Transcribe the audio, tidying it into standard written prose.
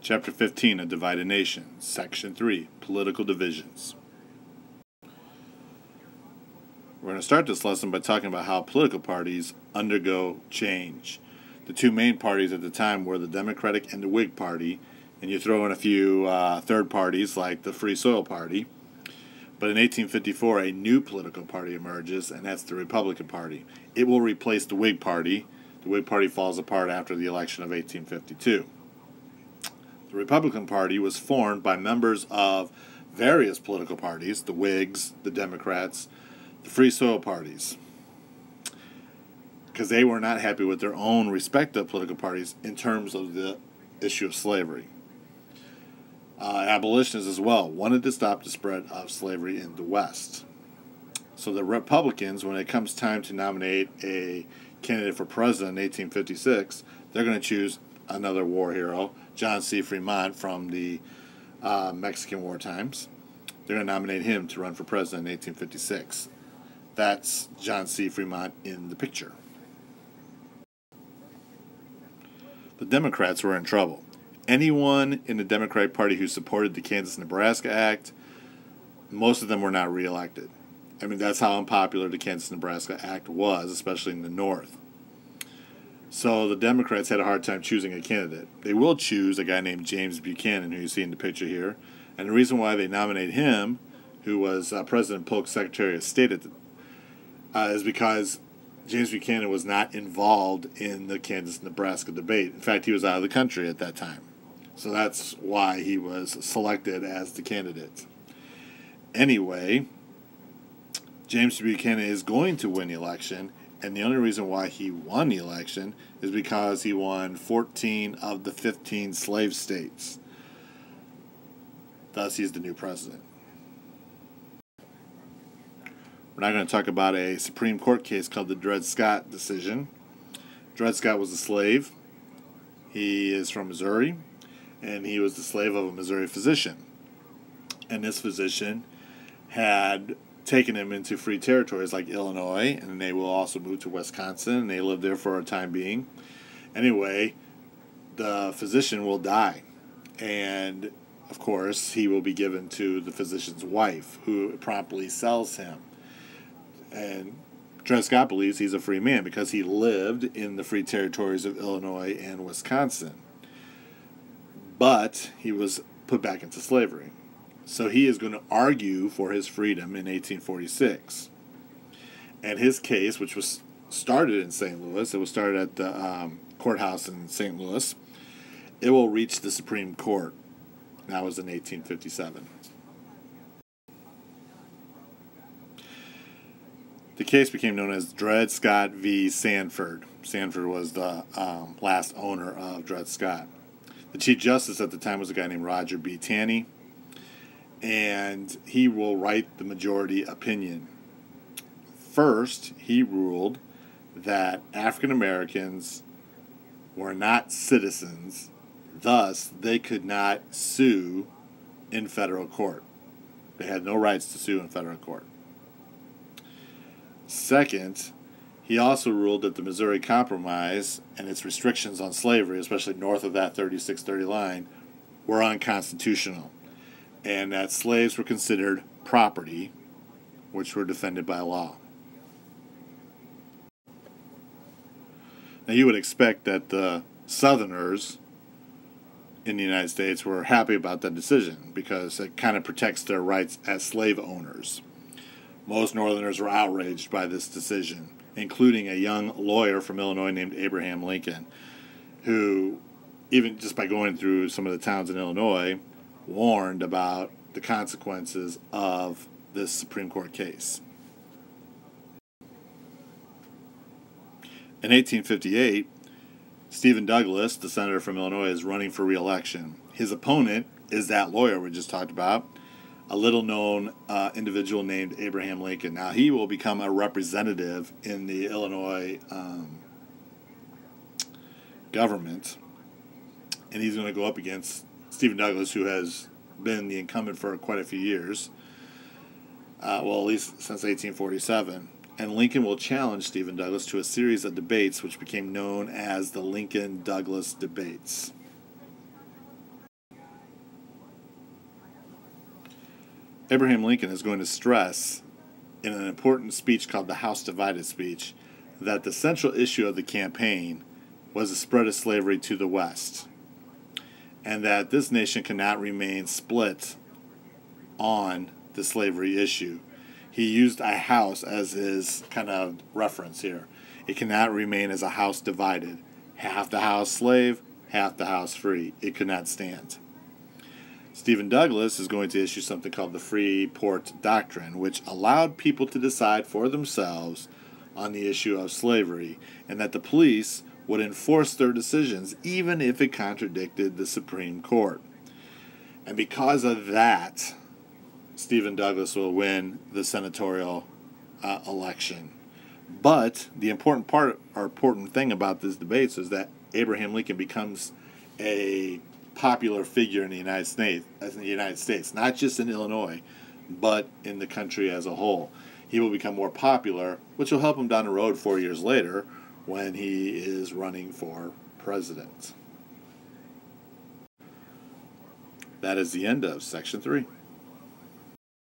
Chapter 15, A Divided Nation, Section 3, Political Divisions. We're going to start this lesson by talking about how political parties undergo change. The two main parties at the time were the Democratic and the Whig Party, and you throw in a few third parties like the Free Soil Party. But in 1854, a new political party emerges, and that's the Republican Party. It will replace the Whig Party. The Whig Party falls apart after the election of 1852. The Republican Party was formed by members of various political parties, the Whigs, the Democrats, the Free Soil parties, because they were not happy with their own respective political parties in terms of the issue of slavery. Abolitionists as well wanted to stop the spread of slavery in the West. So the Republicans, when it comes time to nominate a candidate for president in 1856, they're going to choose another war hero, John C. Fremont from the Mexican War times. They're going to nominate him to run for president in 1856. That's John C. Fremont in the picture. The Democrats were in trouble. Anyone in the Democratic Party who supported the Kansas-Nebraska Act, most of them were not reelected. I mean, that's how unpopular the Kansas-Nebraska Act was, especially in the North. So the Democrats had a hard time choosing a candidate. They will choose a guy named James Buchanan, who you see in the picture here. And the reason why they nominate him, who was President Polk's Secretary of State is because James Buchanan was not involved in the Kansas-Nebraska debate. In fact, he was out of the country at that time. So that's why he was selected as the candidate. Anyway, James Buchanan is going to win the election, and the only reason why he won the election is because he won 14 of the 15 slave states. Thus, he's the new president. We're now going to talk about a Supreme Court case called the Dred Scott decision. Dred Scott was a slave. He is from Missouri, and he was the slave of a Missouri physician. And this physician had taken him into free territories like Illinois, and they will also move to Wisconsin, and they lived there for a time being. Anyway, the physician will die, and of course he will be given to the physician's wife, who promptly sells him. And Dred Scott believes he's a free man because he lived in the free territories of Illinois and Wisconsin. But he was put back into slavery. So he is going to argue for his freedom in 1846. And his case, which was started in St. Louis, it was started at the courthouse in St. Louis, it will reach the Supreme Court. That was in 1857. The case became known as Dred Scott v. Sanford. Sanford was the last owner of Dred Scott. The Chief Justice at the time was a guy named Roger B. Taney, and he will write the majority opinion. First, he ruled that African Americans were not citizens, thus they could not sue in federal court. They had no rights to sue in federal court. Second, he also ruled that the Missouri Compromise and its restrictions on slavery, especially north of that 3630 line, were unconstitutional, and that slaves were considered property, which were defended by law. Now, you would expect that the Southerners in the United States were happy about that decision because it kind of protects their rights as slave owners. Most Northerners were outraged by this decision, including a young lawyer from Illinois named Abraham Lincoln, who, even just by going through some of the towns in Illinois, warned about the consequences of this Supreme Court case. In 1858, Stephen Douglas, the senator from Illinois, is running for re-election. His opponent is that lawyer we just talked about, a little-known individual named Abraham Lincoln. Now, he will become a representative in the Illinois government, and he's going to go up against Stephen Douglas, who has been the incumbent for quite a few years, well, at least since 1847. And Lincoln will challenge Stephen Douglas to a series of debates which became known as the LincolnDouglas Debates. Abraham Lincoln is going to stress in an important speech called the House Divided speech that the central issue of the campaign was the spread of slavery to the West, and that this nation cannot remain split on the slavery issue. He used a house as his kind of reference here. It cannot remain as a house divided. Half the house slave, half the house free. It could not stand. Stephen Douglas is going to issue something called the Free Port Doctrine, which allowed people to decide for themselves on the issue of slavery, and that the police would enforce their decisions even if it contradicted the Supreme Court. And because of that, Stephen Douglas will win the senatorial election. But the important thing about this debate is that Abraham Lincoln becomes a popular figure in the United States, not just in Illinois, but in the country as a whole. He will become more popular, which will help him down the road 4 years later when he is running for president. That is the end of Section 3.